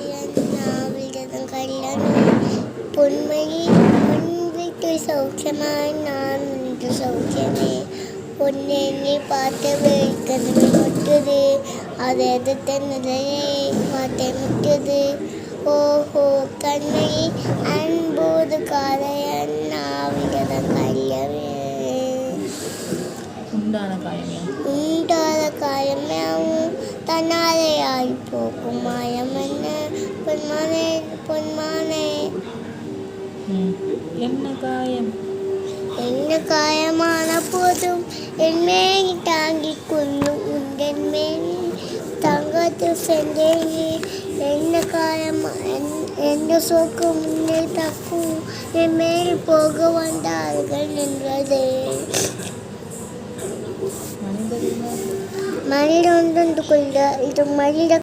நாவிதம் கல்யாணம் பொன்மணி பொன் வீட்டு சௌக்கியமாய் நான் இன்று சௌக்கியமே பொன்னெண்ணி பார்த்து கதவை முட்டுது அதை எதிர்த்த நிலையை வார்த்தை முட்டுது ஓஹோ கண்மணி அன்போது காதையன் நாவிதம் கல்யாணமே உண்டாத காயமாவும் தன்னாலே ஆகி போகும் மாயம் என்ன பொன்மானே பொன்மானே என்ன காயமான போதும் என் மேனி தாங்கிக் கொள்ளும் உங்கள் மேனி தங்கத்து சென்றேன் என்ன காயமா எந்த சோக்கு முன்னே தக்கும் என் மேல் போக வந்தார்கள் என்றது மனித ஒன்று கொள்ள இது மனித